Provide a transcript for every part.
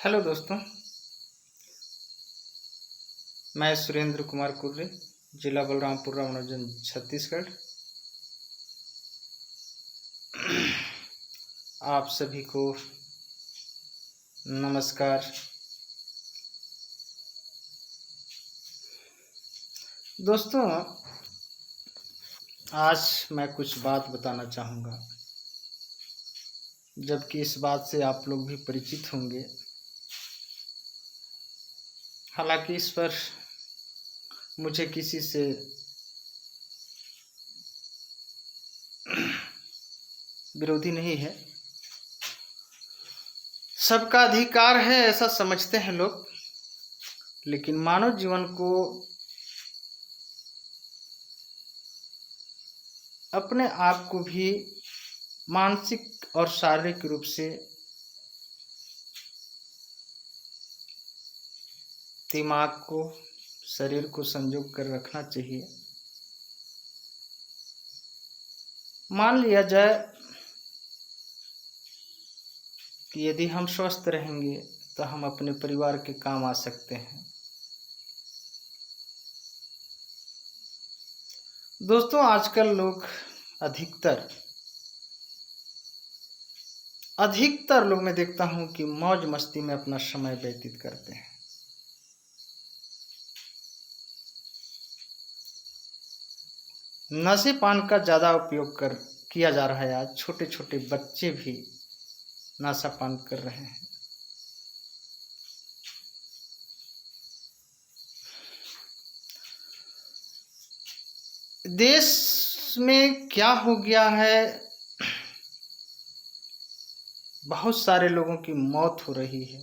Hello दोस्तों। मैं सुरेंद्र कुमार कुर्रे, जिला बलरामपुर रामानुजन छत्तीसगढ़। आप सभी को नमस्कार। दोस्तों, आज मैं कुछ बात बताना चाहूँगा, जबकि इस बात से आप लोग भी परिचित होंगे। हालांकि इस पर मुझे किसी से विरोधी नहीं है। सबका अधिकार है ऐसा समझते हैं लोग, लेकिन मानव जीवन को अपने आप को भी मानसिक और शारीरिक रूप से दिमाग को, शरीर को संजो कर रखना चाहिए। मान लिया जाए कि यदि हम स्वस्थ रहेंगे तो हम अपने परिवार के काम आ सकते हैं। दोस्तों, आजकल लोग अधिकतर लोग मैं देखता हूं कि मौज मस्ती में अपना समय व्यतीत करते हैं। नशे पान का ज़्यादा उपयोग किया जा रहा है। आज छोटे छोटे बच्चे भी नशा पान कर रहे हैं। देश में क्या हो गया है, बहुत सारे लोगों की मौत हो रही है।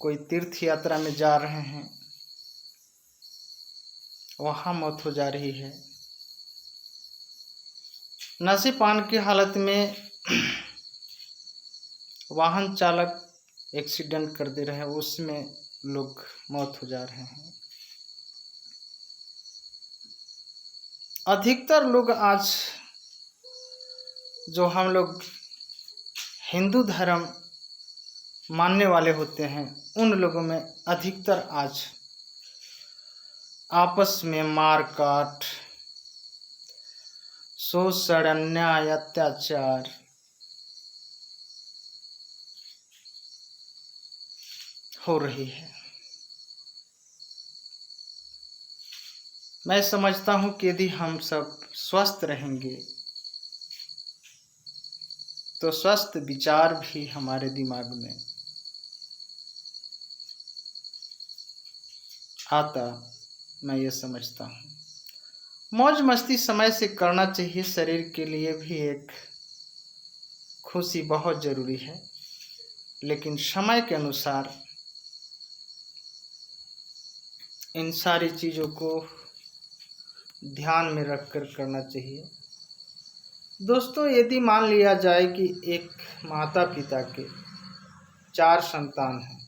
कोई तीर्थ यात्रा में जा रहे हैं, वहां मौत हो जा रही है। नशे पान की हालत में वाहन चालक एक्सीडेंट कर दे रहे हैं, उसमें लोग मौत हो जा रहे हैं। अधिकतर लोग आज, जो हम लोग हिंदू धर्म मानने वाले होते हैं, उन लोगों में अधिकतर आज आपस में मार काट, शोषण, अन्याय, अत्याचार हो रही है। मैं समझता हूं कि यदि हम सब स्वस्थ रहेंगे तो स्वस्थ विचार भी हमारे दिमाग में आता। मैं ये समझता हूँ मौज मस्ती समय से करना चाहिए। शरीर के लिए भी एक खुशी बहुत ज़रूरी है, लेकिन समय के अनुसार इन सारी चीज़ों को ध्यान में रखकर करना चाहिए। दोस्तों, यदि मान लिया जाए कि एक माता पिता के 4 संतान हैं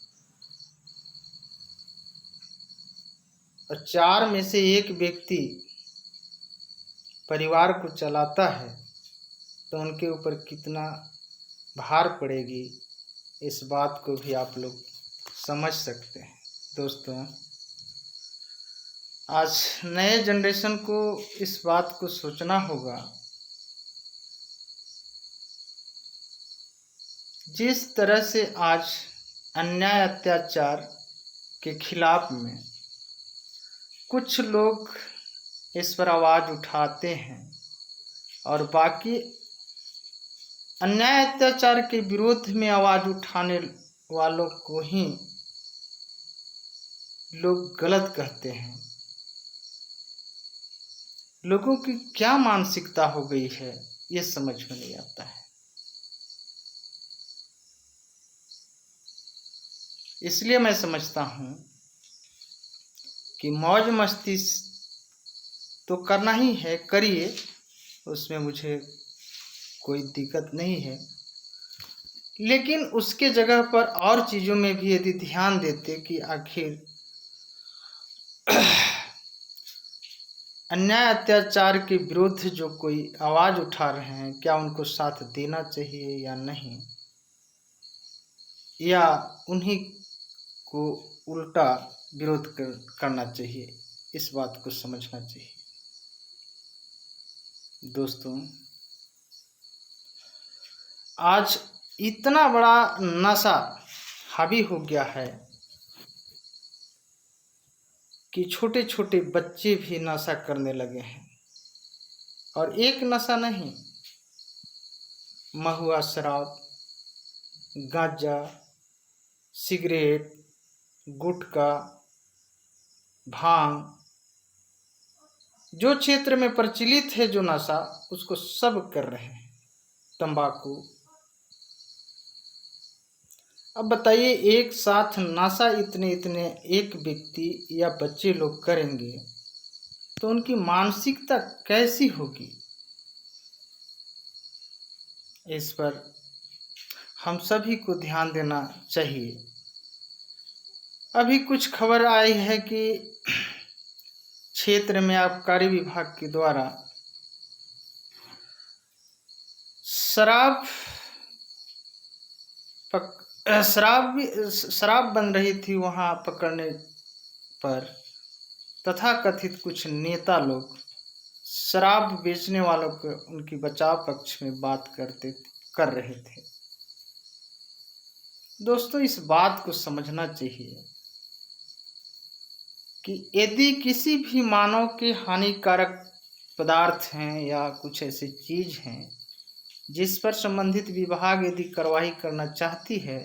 और 4 में से एक व्यक्ति परिवार को चलाता है, तो उनके ऊपर कितना भार पड़ेगी, इस बात को भी आप लोग समझ सकते हैं। दोस्तों, आज नए जनरेशन को इस बात को सोचना होगा, जिस तरह से आज अन्याय अत्याचार के खिलाफ में कुछ लोग इस पर आवाज़ उठाते हैं और बाकी अन्याय अत्याचार के विरोध में आवाज़ उठाने वालों को ही लोग गलत कहते हैं। लोगों की क्या मानसिकता हो गई है, ये समझ में नहीं आता है। इसलिए मैं समझता हूँ कि मौज मस्ती तो करना ही है, करिए, उसमें मुझे कोई दिक्कत नहीं है। लेकिन उसके जगह पर और चीज़ों में भी यदि ध्यान देते कि आखिर अन्याय अत्याचार के विरुद्ध जो कोई आवाज उठा रहे हैं, क्या उनको साथ देना चाहिए या नहीं, या उन्हीं को उल्टा विरोध करना चाहिए, इस बात को समझना चाहिए। दोस्तों, आज इतना बड़ा नशा हावी हो गया है कि छोटे छोटे बच्चे भी नशा करने लगे हैं। और एक नशा नहीं, महुआ शराब, गांजा, सिगरेट, गुटखा, भांग, जो क्षेत्र में प्रचलित है जो नशा, उसको सब कर रहे हैं। तंबाकू। अब बताइए, एक साथ नशा इतने इतने एक व्यक्ति या बच्चे लोग करेंगे तो उनकी मानसिकता कैसी होगी? इस पर हम सभी को ध्यान देना चाहिए। अभी कुछ खबर आई है कि क्षेत्र में आबकारी विभाग के द्वारा शराब बन रही थी, वहां पकड़ने पर तथाकथित कुछ नेता लोग शराब बेचने वालों को उनकी बचाव पक्ष में बात कर रहे थे। दोस्तों, इस बात को समझना चाहिए कि यदि किसी भी मानव के हानिकारक पदार्थ हैं या कुछ ऐसी चीज हैं जिस पर संबंधित विभाग यदि कार्रवाई करना चाहती है,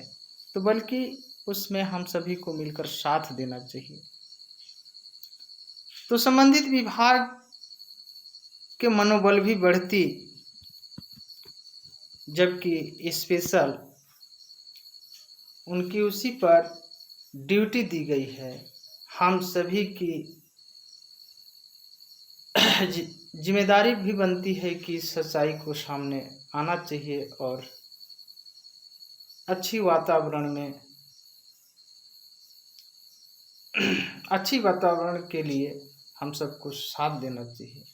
तो बल्कि उसमें हम सभी को मिलकर साथ देना चाहिए। तो संबंधित विभाग के मनोबल भी बढ़ती, जबकि स्पेशल उनकी उसी पर ड्यूटी दी गई है। हम सभी की जिम्मेदारी भी बनती है कि सच्चाई को सामने आना चाहिए और अच्छी वातावरण के लिए हम सबको साथ देना चाहिए।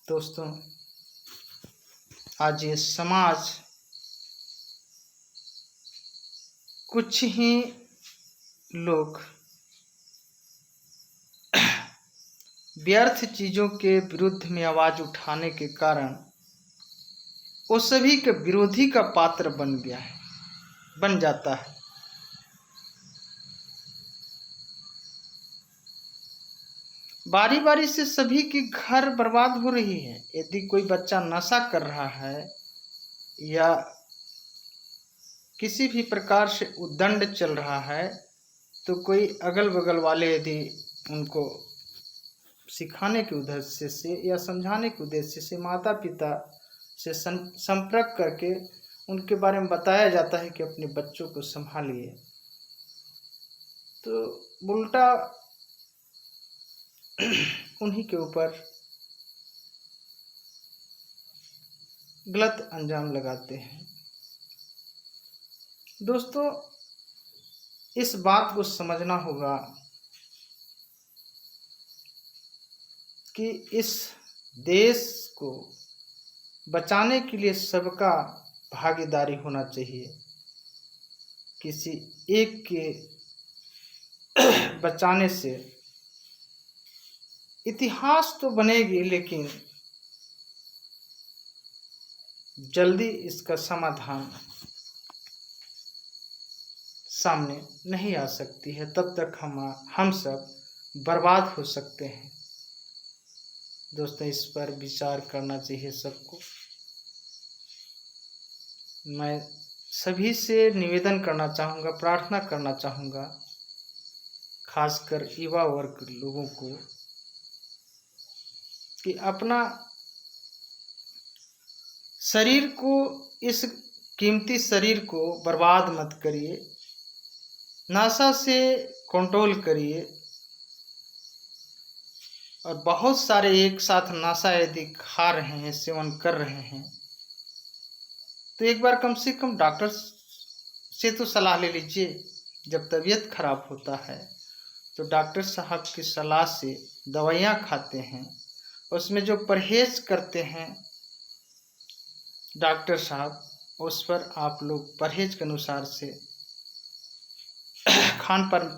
दोस्तों, आज ये समाज कुछ ही लोग व्यर्थ चीजों के विरुद्ध में आवाज उठाने के कारण वो सभी के विरोधी का पात्र बन जाता है। बारी बारी से सभी की घर बर्बाद हो रही है। यदि कोई बच्चा नशा कर रहा है या किसी भी प्रकार से उद्दंड चल रहा है, तो कोई अगल बगल वाले यदि उनको सिखाने के उद्देश्य से या समझाने के उद्देश्य से माता पिता से संपर्क करके उनके बारे में बताया जाता है कि अपने बच्चों को संभालिए, तो उल्टा उन्हीं के ऊपर गलत अंजाम लगाते हैं। दोस्तों, इस बात को समझना होगा कि इस देश को बचाने के लिए सबका भागीदारी होना चाहिए। किसी एक के बचाने से इतिहास तो बनेगी, लेकिन जल्दी इसका समाधान सामने नहीं आ सकती है। तब तक हम सब बर्बाद हो सकते हैं। दोस्तों, इस पर विचार करना चाहिए सबको। मैं सभी से निवेदन करना चाहूँगा, प्रार्थना करना चाहूँगा, खासकर युवा वर्ग लोगों को, कि अपना शरीर को, इस कीमती शरीर को बर्बाद मत करिए। नशा से कंट्रोल करिए। और बहुत सारे एक साथ नशा यदि खा रहे हैं, सेवन कर रहे हैं, तो एक बार कम से कम डॉक्टर से तो सलाह ले लीजिए। जब तबीयत खराब होता है तो डॉक्टर साहब की सलाह से दवाइयाँ खाते हैं, उसमें जो परहेज करते हैं डॉक्टर साहब, उस पर आप लोग परहेज के अनुसार से खान पान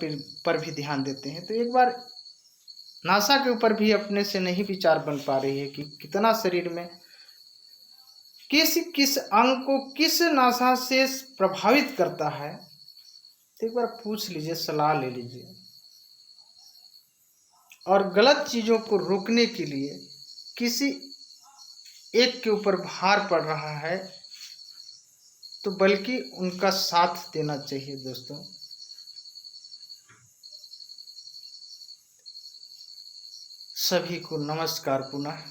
पर भी ध्यान देते हैं। तो एक बार नासा के ऊपर भी अपने से नहीं विचार बन पा रही है कि कितना शरीर में किस किस अंग को किस नासा से प्रभावित करता है। तो एक बार पूछ लीजिए, सलाह ले लीजिए। और गलत चीज़ों को रोकने के लिए किसी एक के ऊपर भार पड़ रहा है तो बल्कि उनका साथ देना चाहिए दोस्तों। सभी को नमस्कार पुनः।